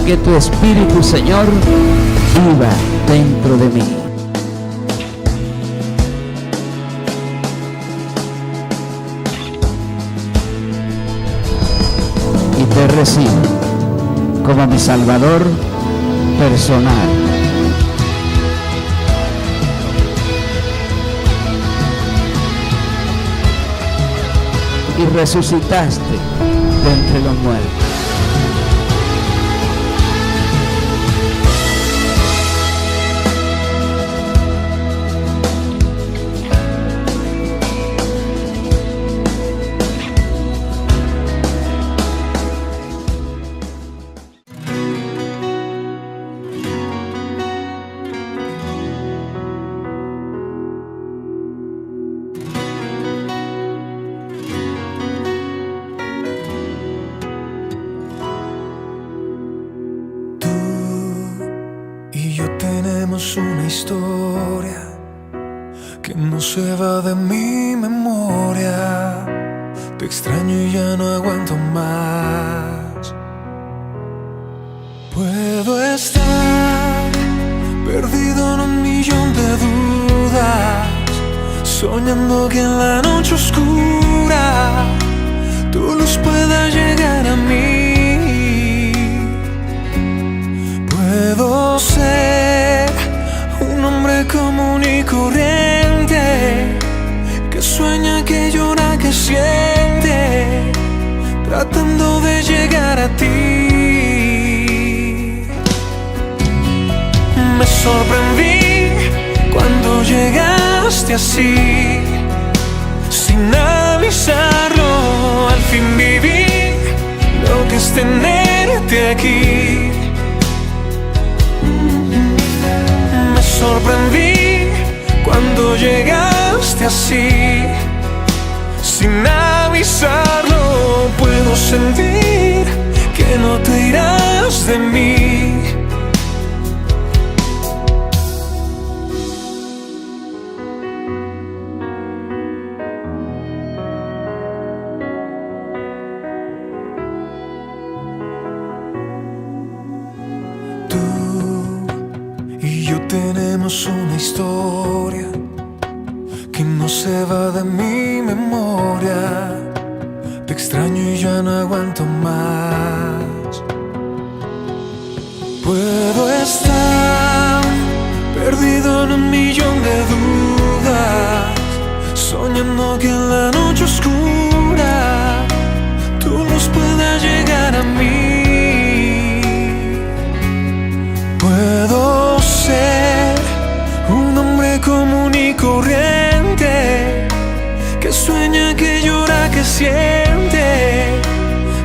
que tu Espíritu, Señor, viva dentro de mí. Y te recibo como mi Salvador personal. Y resucitaste de entre los muertos. Una historia que no se va de mi memoria. Te extraño y ya no aguanto más. Puedo estar perdido en un millón de dudas, soñando que en la noche oscura tu luz pueda llegar a mí. Puedo ser un hombre común y corriente, que sueña, que llora, que siente, tratando de llegar a ti. Me sorprendí cuando llegaste así, sin avisarlo. Al fin viví lo que es tenerte aquí. Me sorprendí cuando llegaste así, sin avisarlo. Puedo sentir que no te irás de mí. Tenemos una historia que no se va de mi memoria. Te extraño y ya no aguanto más. Puedo estar perdido en un millón de dudas, soñando que en la noche oscura tu luz pueda llegar a mí. Puedo ser un hombre común y corriente, que sueña, que llora, que siente,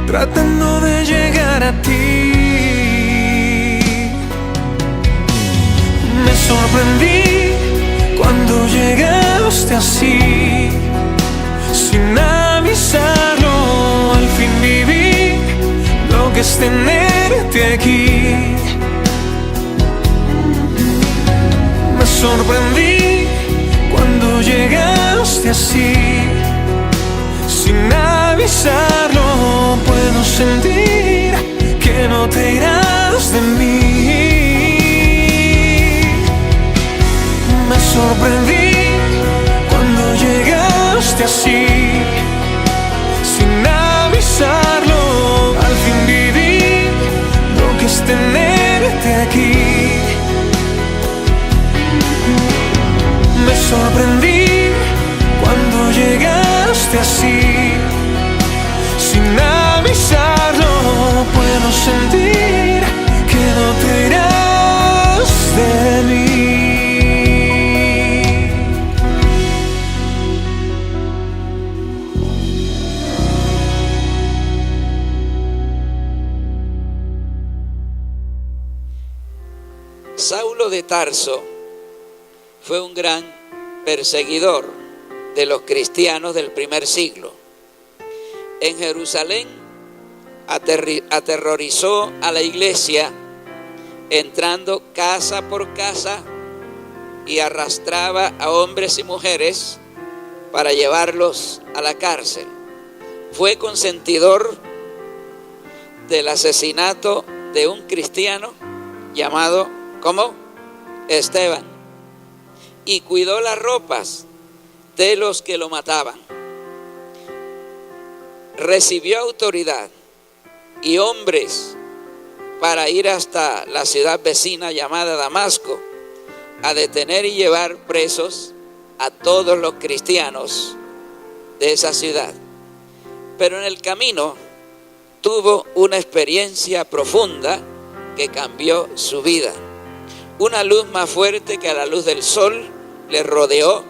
tratando de llegar a ti. Me sorprendí cuando llegaste así, sin avisarlo. Al fin viví lo que es tenerte aquí. Me sorprendí cuando llegaste así, sin avisarlo. Puedo sentir que no te irás de mí. Me sorprendí cuando llegaste así, sin avisarlo. Al fin viví lo que es tenerte aquí. Me sorprendí cuando llegaste así, sin avisarlo. Puedo sentir que no te irás de mí. Saulo de Tarso fue un gran perseguidor de los cristianos del primer siglo. En Jerusalén aterrorizó a la iglesia, entrando casa por casa, y arrastraba a hombres y mujeres para llevarlos a la cárcel. Fue consentidor del asesinato de un cristiano llamado, ¿cómo? Esteban. Y cuidó las ropas de los que lo mataban. Recibió autoridad y hombres para ir hasta la ciudad vecina llamada Damasco a detener y llevar presos a todos los cristianos de esa ciudad. Pero en el camino tuvo una experiencia profunda que cambió su vida. Una luz más fuerte que a la luz del sol le rodeó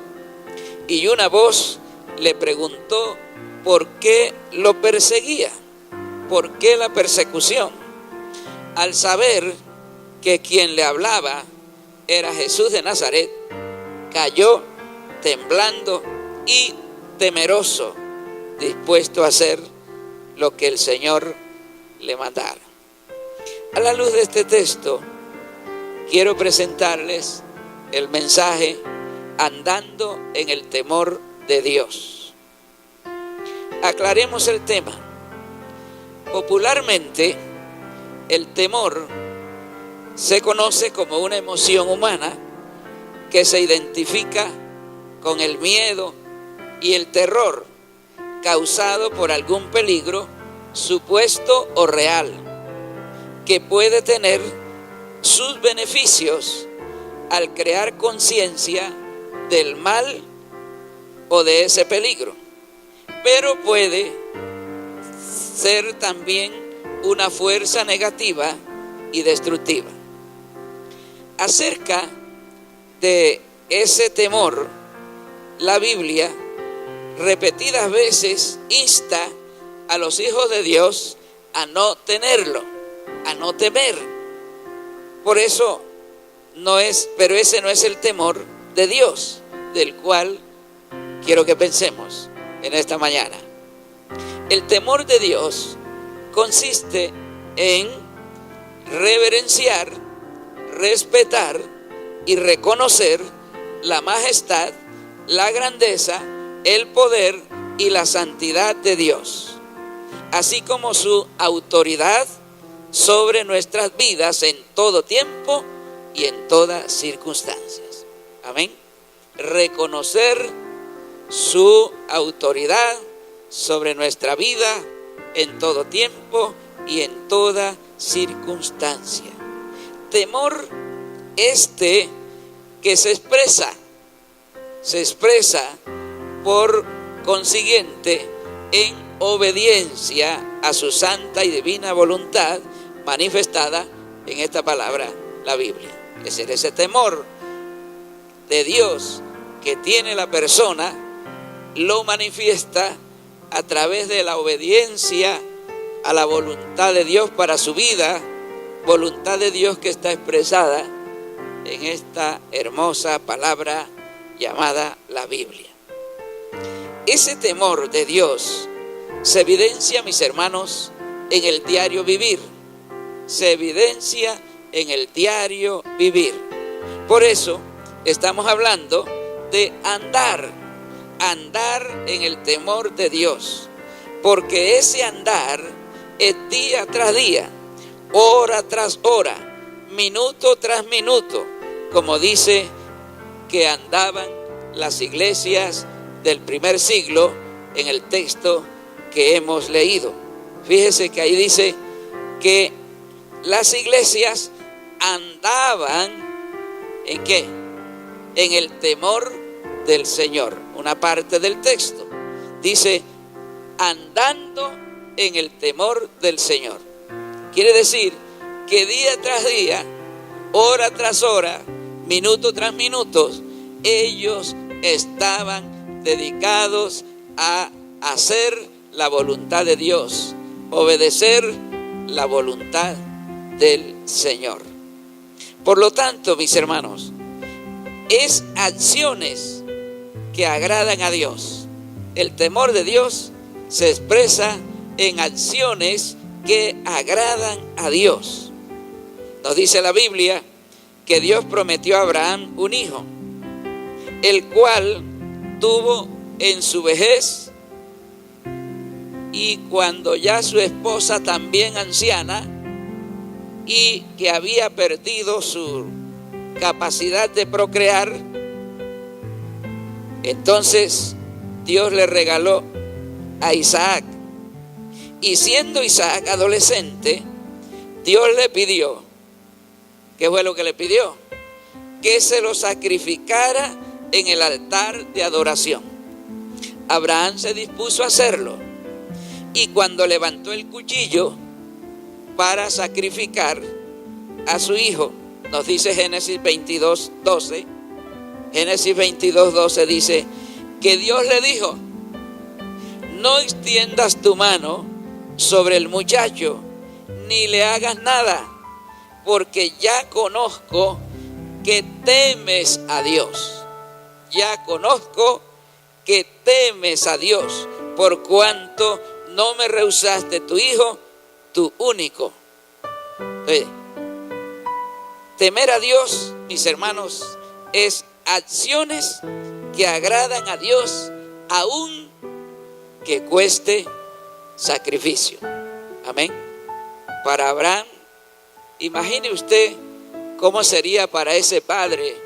y una voz le preguntó por qué lo perseguía, por qué la persecución. Al saber que quien le hablaba era Jesús de Nazaret, cayó temblando y temeroso, dispuesto a hacer lo que el Señor le mandara. A la luz de este texto, quiero presentarles el mensaje andando en el temor de Dios. Aclaremos el tema. Popularmente, el temor se conoce como una emoción humana que se identifica con el miedo y el terror causado por algún peligro supuesto o real, que puede tener sus beneficios al crear conciencia del mal o de ese peligro, pero puede ser también una fuerza negativa y destructiva. Acerca de ese temor, la Biblia repetidas veces insta a los hijos de Dios a no tenerlo, a no temer. Por eso pero ese no es el temor de Dios, del cual quiero que pensemos en esta mañana. El temor de Dios consiste en reverenciar, respetar y reconocer la majestad, la grandeza, el poder y la santidad de Dios, así como su autoridad sobre nuestras vidas en todo tiempo y en todas circunstancias. Amén. Reconocer su autoridad sobre nuestra vida en todo tiempo y en toda circunstancia. Temor que se expresa por consiguiente en obediencia a su santa y divina voluntad manifestada en esta palabra, la Biblia. Es decir, ese temor de Dios que tiene la persona lo manifiesta a través de la obediencia a la voluntad de Dios para su vida, voluntad de Dios que está expresada en esta hermosa palabra llamada la Biblia. Ese temor de Dios se evidencia, mis hermanos, en el diario vivir. Se evidencia en el diario vivir. Por eso estamos hablando de andar en el temor de Dios, porque ese andar es día tras día, hora tras hora, minuto tras minuto, como dice que andaban las iglesias del primer siglo en el texto que hemos leído. Fíjese que ahí dice que las iglesias andaban ¿en qué? En el temor del Señor. Una parte del texto dice andando en el temor del Señor. Quiere decir que día tras día, hora tras hora, minuto tras minuto, ellos estaban dedicados a hacer la voluntad de Dios, obedecer la voluntad del Señor. Por lo tanto, mis hermanos, es acciones que agradan a Dios. El temor de Dios se expresa en acciones que agradan a Dios. Nos dice la Biblia que Dios prometió a Abraham un hijo, el cual tuvo en su vejez, y cuando ya su esposa también anciana, y que había perdido su capacidad de procrear. Entonces Dios le regaló a Isaac. Y siendo Isaac adolescente, Dios le pidió, ¿qué fue lo que le pidió? Que se lo sacrificara en el altar de adoración. Abraham se dispuso a hacerlo. Y cuando levantó el cuchillo para sacrificar a su hijo, nos dice Génesis 22:12. Génesis 22:12 dice que Dios le dijo: no extiendas tu mano sobre el muchacho, ni le hagas nada, porque ya conozco que temes a Dios. Ya conozco que temes a Dios, por cuanto no me rehusaste tu hijo, tu único. Temer a Dios, mis hermanos, es acciones que agradan a Dios, aun que cueste sacrificio. Amén. Para Abraham, imagine usted cómo sería para ese padre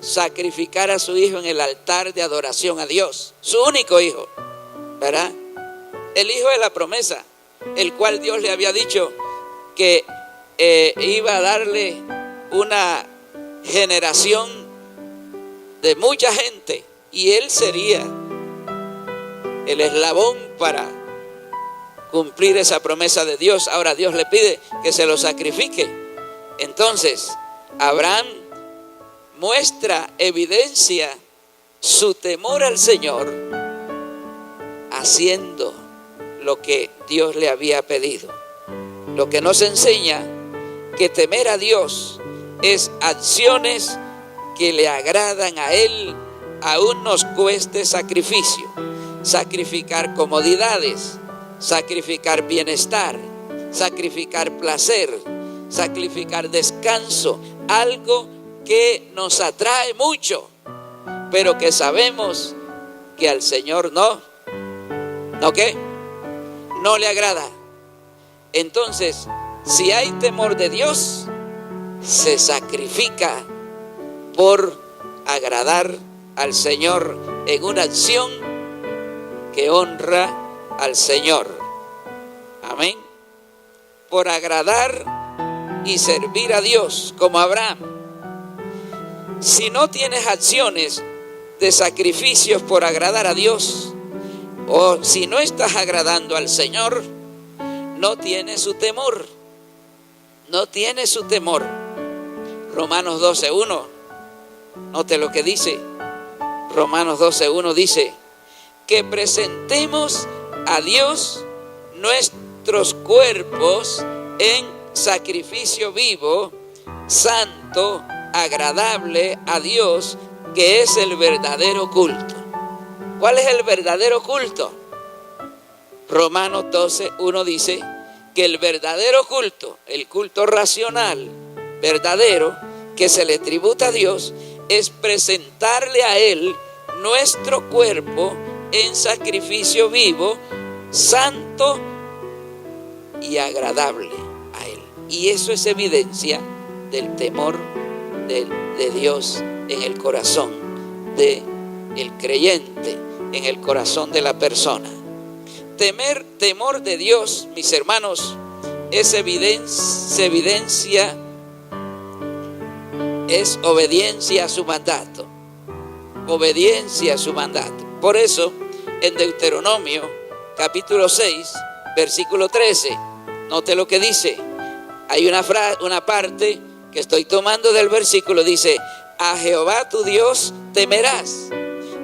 sacrificar a su hijo en el altar de adoración a Dios, su único hijo, ¿verdad? El hijo de la promesa, el cual Dios le había dicho que iba a darle una generación de mucha gente, y él sería el eslabón para cumplir esa promesa de Dios. Ahora Dios le pide que se lo sacrifique. Entonces Abraham muestra, evidencia su temor al Señor haciendo lo que Dios le había pedido. Lo que nos enseña que temer a Dios es acciones que le agradan a Él, aún nos cueste sacrificio. Sacrificar comodidades, sacrificar bienestar, sacrificar placer, sacrificar descanso, algo que nos atrae mucho, pero que sabemos que al Señor no le agrada. Entonces, si hay temor de Dios, se sacrifica por agradar al Señor en una acción que honra al Señor. Amén. Por agradar y servir a Dios, como Abraham. Si no tienes acciones de sacrificios por agradar a Dios, o si no estás agradando al Señor, no tienes su temor. No tienes su temor. Romanos 12:1. Note lo que dice. Romanos 12:1 dice que presentemos a Dios nuestros cuerpos en sacrificio vivo, santo, agradable a Dios, que es el verdadero culto. ¿Cuál es el verdadero culto? Romanos 12:1 dice que el verdadero culto, el culto racional, verdadero, que se le tributa a Dios, es presentarle a Él nuestro cuerpo en sacrificio vivo, santo y agradable a Él. Y eso es evidencia del temor de Dios en el corazón del creyente, en el corazón de la persona. Temor de Dios, mis hermanos, es evidencia, es obediencia a su mandato. Obediencia a su mandato. Por eso, en Deuteronomio, capítulo 6, versículo 13, note lo que dice. Hay una parte que estoy tomando del versículo, dice: a Jehová tu Dios temerás,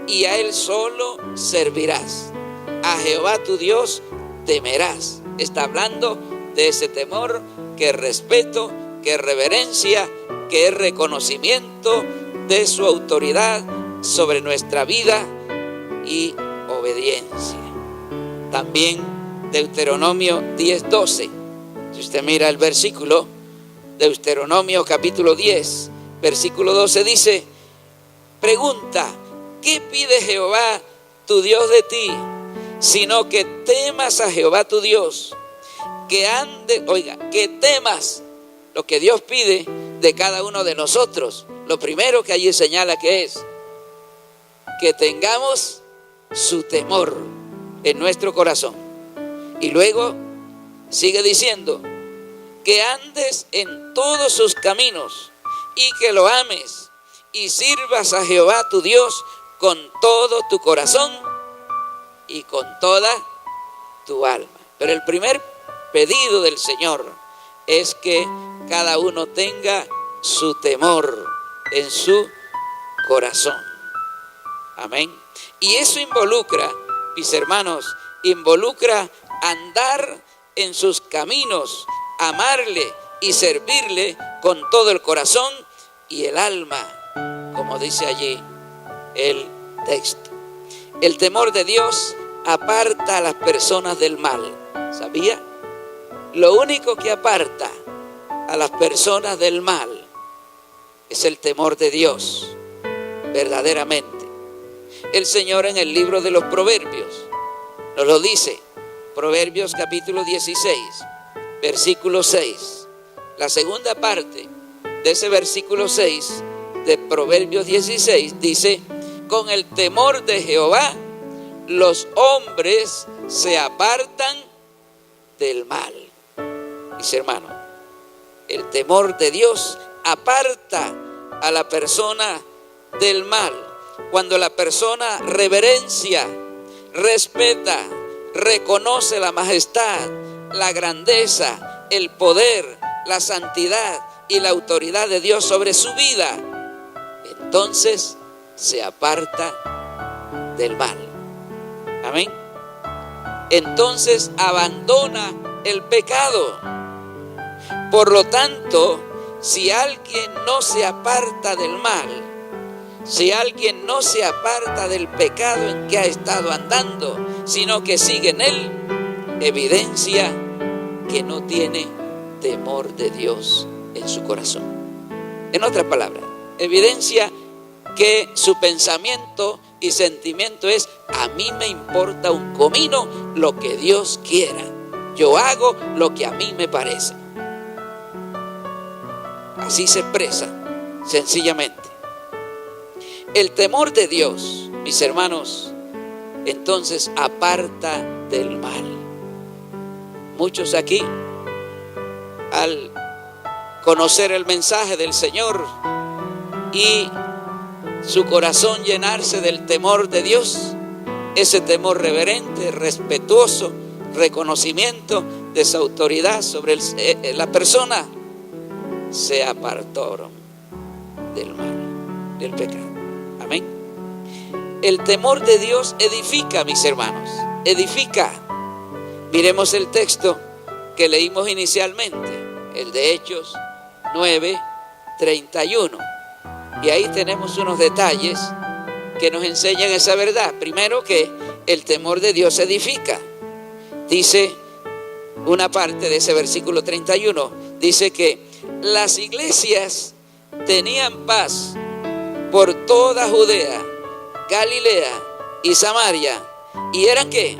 y a Él solo servirás. A Jehová tu Dios temerás. Está hablando de ese temor que es respeto, que es reverencia, que es reconocimiento de su autoridad sobre nuestra vida y obediencia. También Deuteronomio 10:12. Si usted mira el versículo, Deuteronomio capítulo 10, versículo 12 dice: pregunta, ¿qué pide Jehová tu Dios de ti? Sino que temas a Jehová tu Dios, que temas lo que Dios pide de cada uno de nosotros. Lo primero que allí señala que es que tengamos su temor en nuestro corazón. Y luego sigue diciendo que andes en todos sus caminos y que lo ames y sirvas a Jehová tu Dios con todo tu corazón y con toda tu alma. Pero el primer pedido del Señor es que cada uno tenga su temor en su corazón. Amén. Y eso involucra, mis hermanos, involucra andar en sus caminos, amarle y servirle con todo el corazón y el alma, como dice allí el texto. El temor de Dios aparta a las personas del mal. ¿Sabía? Lo único que aparta a las personas del mal es el temor de Dios, verdaderamente. El Señor en el libro de los Proverbios nos lo dice. Proverbios capítulo 16, versículo 6. La segunda parte de ese versículo 6 de Proverbios 16 dice: con el temor de Jehová los hombres se apartan del mal. Mis hermanos, el temor de Dios aparta a la persona del mal. Cuando la persona reverencia, respeta, reconoce la majestad, la grandeza, el poder, la santidad y la autoridad de Dios sobre su vida, entonces se aparta del mal. Amén. Entonces abandona el pecado. Por lo tanto, si alguien no se aparta del mal, si alguien no se aparta del pecado en que ha estado andando, sino que sigue en él, evidencia que no tiene temor de Dios en su corazón. En otras palabras, evidencia que su pensamiento y sentimiento es: a mí me importa un comino lo que Dios quiera, yo hago lo que a mí me parece. Así se expresa sencillamente. El temor de Dios, mis hermanos, entonces aparta del mal. Muchos aquí, al conocer el mensaje del Señor y su corazón llenarse del temor de Dios, ese temor reverente, respetuoso, reconocimiento de su autoridad sobre la persona, se apartaron del mal, del pecado. Amén. El temor de Dios edifica, mis hermanos, edifica. Miremos el texto que leímos inicialmente, el de Hechos 9:31. Y ahí tenemos unos detalles que nos enseñan esa verdad. Primero, que el temor de Dios edifica. Dice una parte de ese versículo 31, dice que las iglesias tenían paz por toda Judea, Galilea y Samaria. ¿Y eran qué?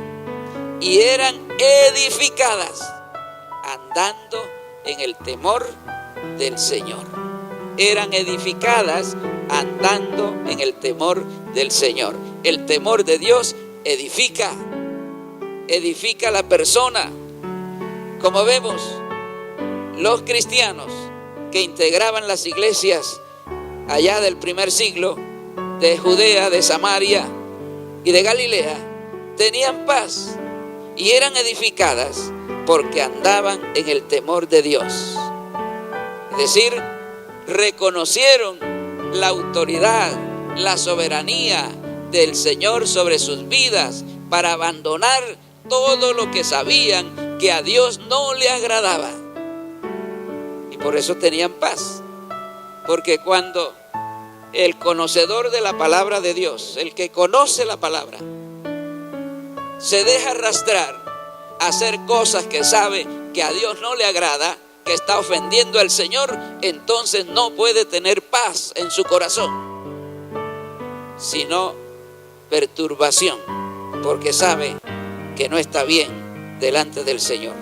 Y eran edificadas andando en el temor del Señor. Eran edificadas andando en el temor del Señor. El temor de Dios edifica a la persona. Como vemos, los cristianos que integraban las iglesias allá del primer siglo, de Judea, de Samaria y de Galilea, tenían paz y eran edificadas porque andaban en el temor de Dios. Es decir, reconocieron la autoridad, la soberanía del Señor sobre sus vidas para abandonar todo lo que sabían que a Dios no le agradaba. Y por eso tenían paz. Porque cuando el conocedor de la palabra de Dios, el que conoce la palabra, se deja arrastrar a hacer cosas que sabe que a Dios no le agrada, que está ofendiendo al Señor, entonces no puede tener paz en su corazón, sino perturbación, porque sabe que no está bien delante del Señor.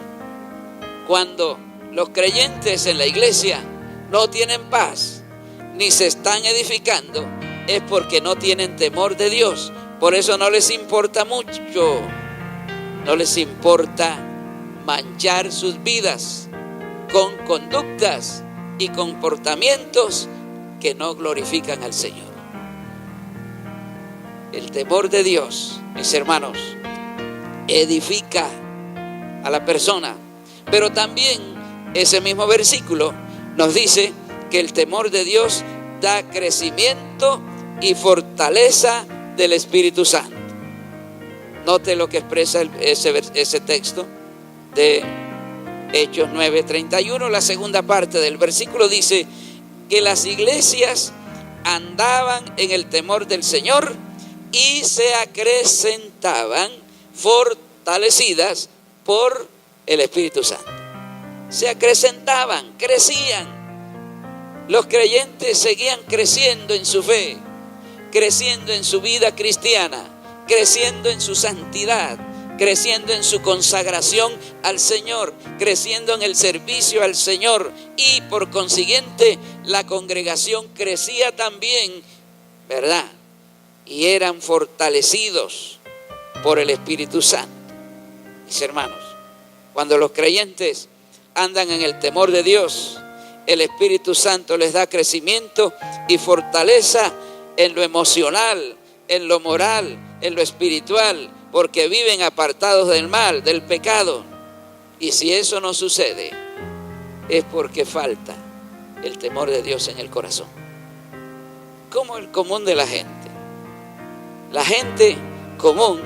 Cuando los creyentes en la iglesia no tienen paz, ni se están edificando, es porque no tienen temor de Dios. Por eso no les importa mucho, no les importa manchar sus vidas con conductas y comportamientos que no glorifican al Señor. El temor de Dios, mis hermanos, edifica a la persona. Pero también ese mismo versículo nos dice que el temor de Dios da crecimiento y fortaleza del Espíritu Santo. Note lo que expresa ese texto de Hechos 9:31. La segunda parte del versículo dice que las iglesias andaban en el temor del Señor y se acrecentaban, fortalecidas por el Espíritu Santo. Se acrecentaban, crecían. Los creyentes seguían creciendo en su fe, creciendo en su vida cristiana, creciendo en su santidad, creciendo en su consagración al Señor, creciendo en el servicio al Señor, y por consiguiente la congregación crecía también, ¿verdad? Y eran fortalecidos por el Espíritu Santo. Mis hermanos, cuando los creyentes andan en el temor de Dios, el Espíritu Santo les da crecimiento y fortaleza en lo emocional, en lo moral, en lo espiritual, porque viven apartados del mal, del pecado. Y si eso no sucede, es porque falta el temor de Dios en el corazón. Como el común de la gente. La gente común,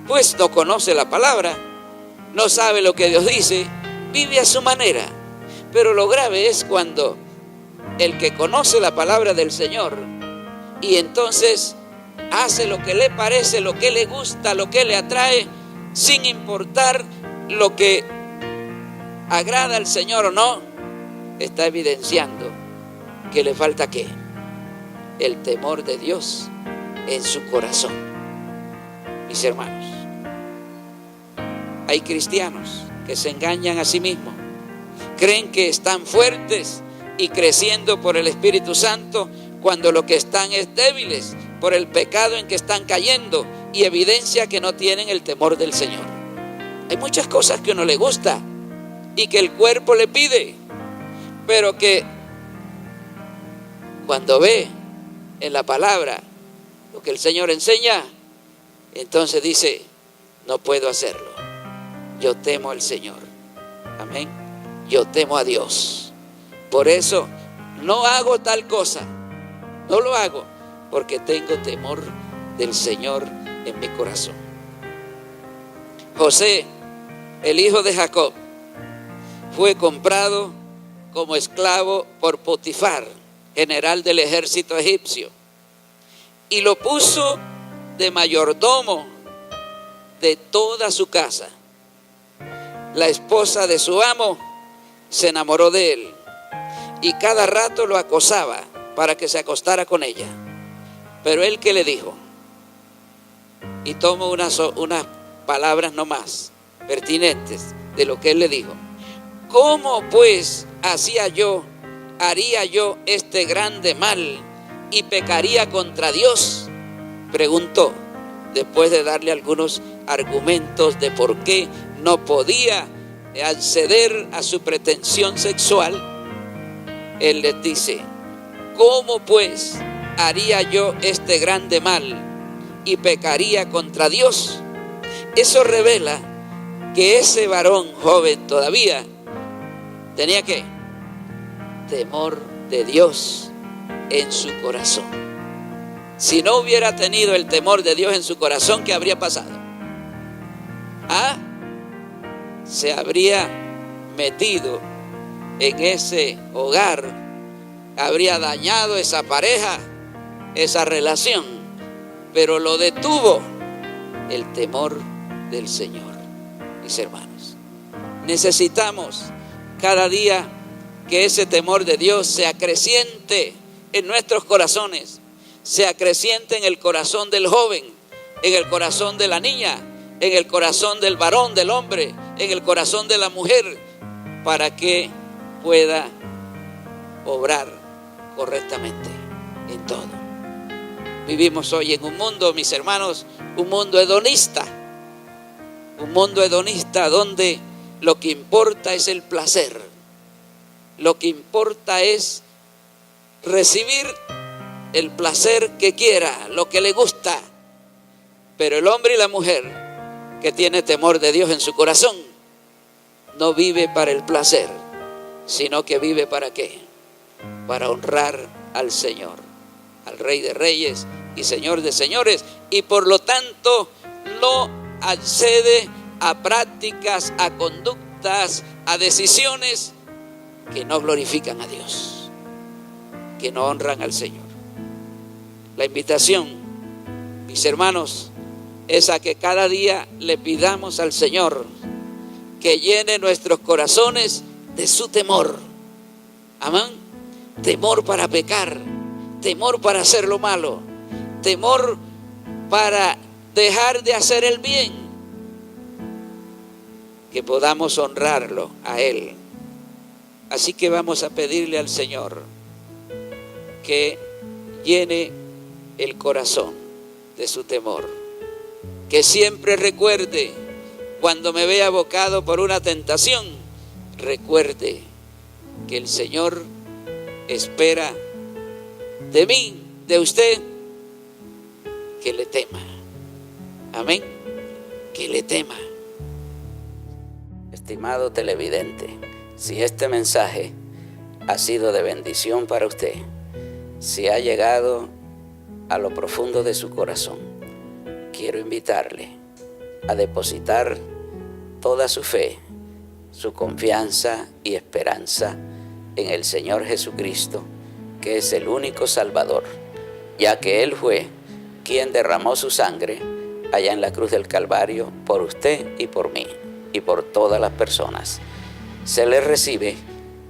pues no conoce la palabra, no sabe lo que Dios dice, vive a su manera. Pero lo grave es cuando el que conoce la palabra del Señor y entonces hace lo que le parece, lo que le gusta, lo que le atrae, sin importar lo que agrada al Señor o no, está evidenciando que le falta ¿qué? El temor de Dios en su corazón. Mis hermanos, hay cristianos que se engañan a sí mismos, creen que están fuertes y creciendo por el Espíritu Santo, cuando lo que están es débiles por el pecado en que están cayendo, y evidencia que no tienen el temor del Señor. Hay muchas cosas que a uno le gusta y que el cuerpo le pide, pero que cuando ve en la palabra lo que el Señor enseña, entonces dice: no puedo hacerlo, yo temo al Señor. Amén. Yo temo a Dios, por eso no hago tal cosa, no lo hago, porque tengo temor del Señor en mi corazón. José, el hijo de Jacob, fue comprado como esclavo por Potifar, general del ejército egipcio, y lo puso de mayordomo de toda su casa. La esposa de su amo se enamoró de él y cada rato lo acosaba para que se acostara con ella. Pero él, ¿qué le dijo? Y tomo unas palabras nomás pertinentes de lo que él le dijo. ¿Cómo pues haría yo este grande mal y pecaría contra Dios? Preguntó, después de darle algunos argumentos de por qué no podía acceder a su pretensión sexual. Él les dice: ¿cómo pues haría yo este grande mal y pecaría contra Dios? Eso revela que ese varón joven todavía tenía ¿qué? Temor de Dios en su corazón. Si no hubiera tenido el temor de Dios en su corazón, ¿qué habría pasado? Se habría metido en ese hogar, habría dañado esa pareja, esa relación, pero lo detuvo el temor del Señor. Mis hermanos, necesitamos cada día que ese temor de Dios se acreciente en nuestros corazones, se acreciente en el corazón del joven, en el corazón de la niña, en el corazón del varón, del hombre, en el corazón de la mujer, para que pueda obrar correctamente en todo. Vivimos hoy en un mundo, mis hermanos, un mundo hedonista donde lo que importa es el placer, lo que importa es recibir el placer que quiera, lo que le gusta. Pero el hombre y la mujer que tiene temor de Dios en su corazón no vive para el placer, sino que vive ¿para qué? Para honrar al Señor, al Rey de Reyes y Señor de Señores, y por lo tanto no accede a prácticas, a conductas, a decisiones que no glorifican a Dios, que no honran al Señor. La invitación, mis hermanos, es a que cada día le pidamos al Señor que llene nuestros corazones de su temor. Amén. Temor para pecar, temor para hacer lo malo, temor para dejar de hacer el bien, que podamos honrarlo a Él. Así que vamos a pedirle al Señor que llene el corazón de su temor, que siempre recuerde, cuando me vea abocado por una tentación, recuerde que el Señor espera de mí, de usted, que le tema. Amén. Que le tema. Estimado televidente, si este mensaje ha sido de bendición para usted, si ha llegado a lo profundo de su corazón, quiero invitarle a depositar toda su fe, su confianza y esperanza en el Señor Jesucristo, que es el único Salvador, ya que Él fue quien derramó su sangre allá en la cruz del Calvario por usted y por mí y por todas las personas. Se le recibe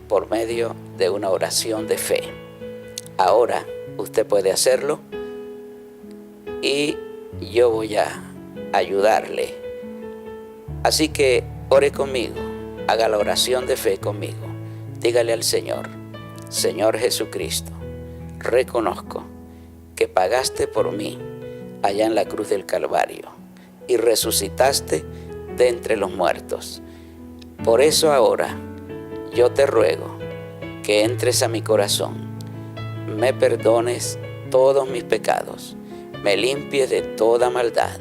por medio de una oración de fe. Ahora usted puede hacerlo y yo voy a ayudarle. Así que ore conmigo, haga la oración de fe conmigo. Dígale al Señor: Señor Jesucristo, reconozco que pagaste por mí allá en la cruz del Calvario y resucitaste de entre los muertos. Por eso ahora yo te ruego que entres a mi corazón, me perdones todos mis pecados, me limpies de toda maldad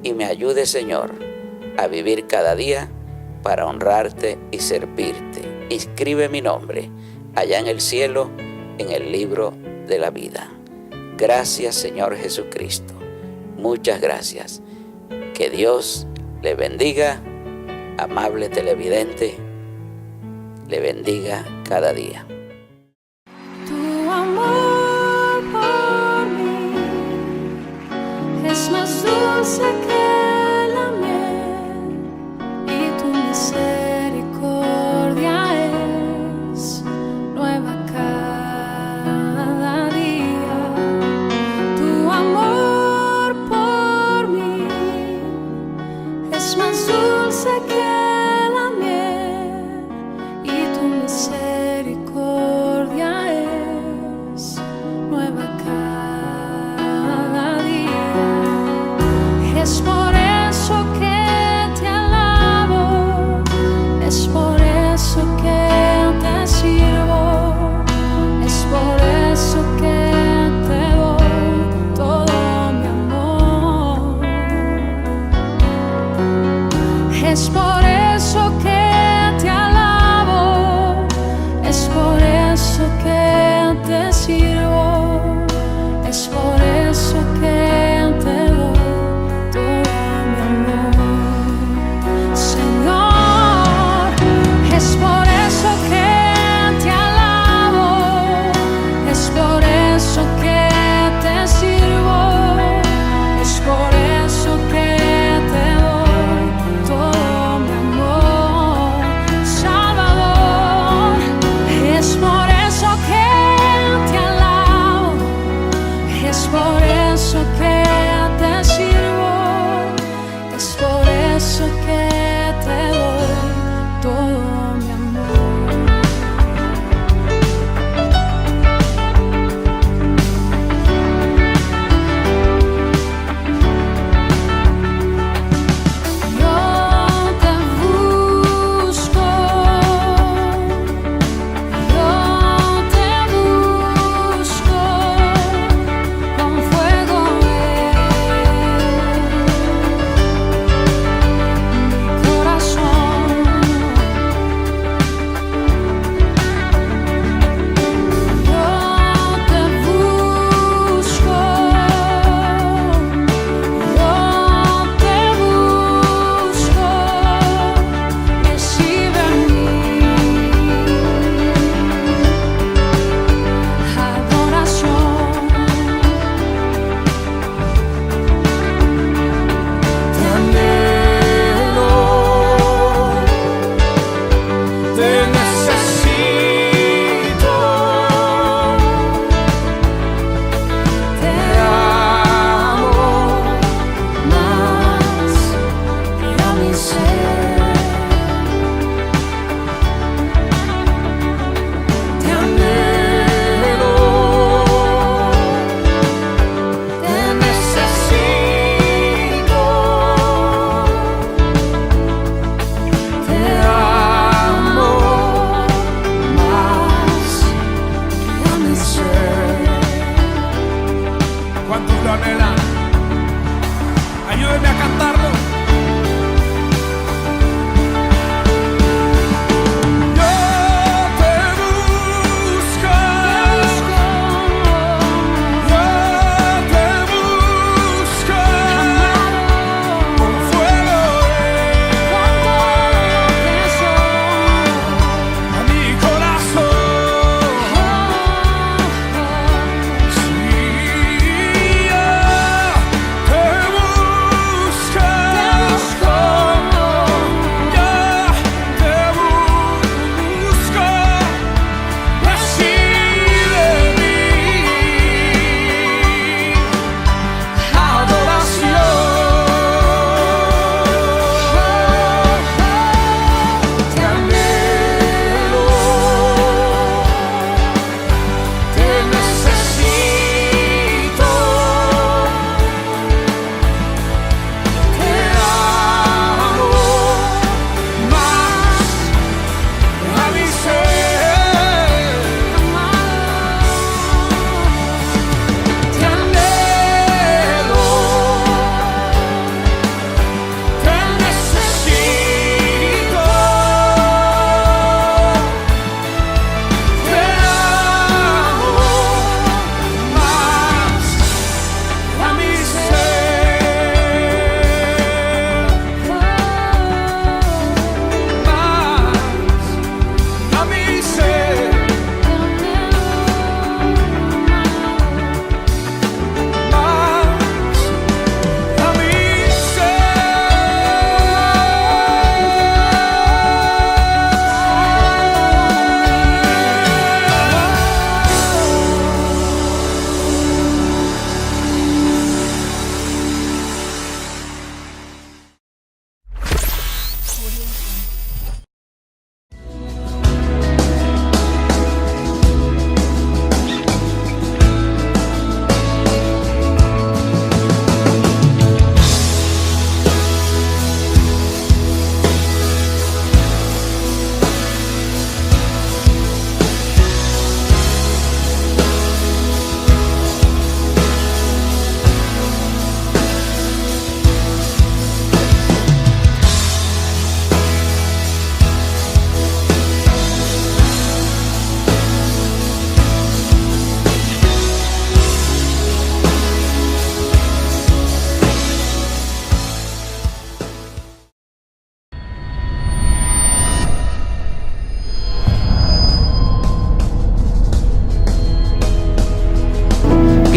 y me ayudes, Señor, a vivir cada día para honrarte y servirte. Inscribe mi nombre allá en el cielo, en el libro de la vida. Gracias, Señor Jesucristo. Muchas gracias. Que Dios le bendiga, amable televidente, le bendiga cada día. Tu amor por mí es más dulce que la miel y tu misericordia es nueva cada día. Tu amor por mí es más dulce que la miel y tu misericordia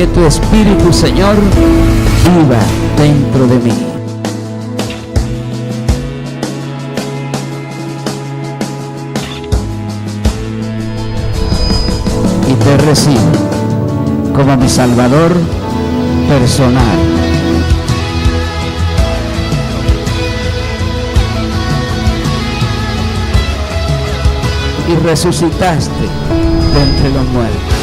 que tu Espíritu, Señor, viva dentro de mí. Y te recibo como mi Salvador personal. Y resucitaste de entre los muertos.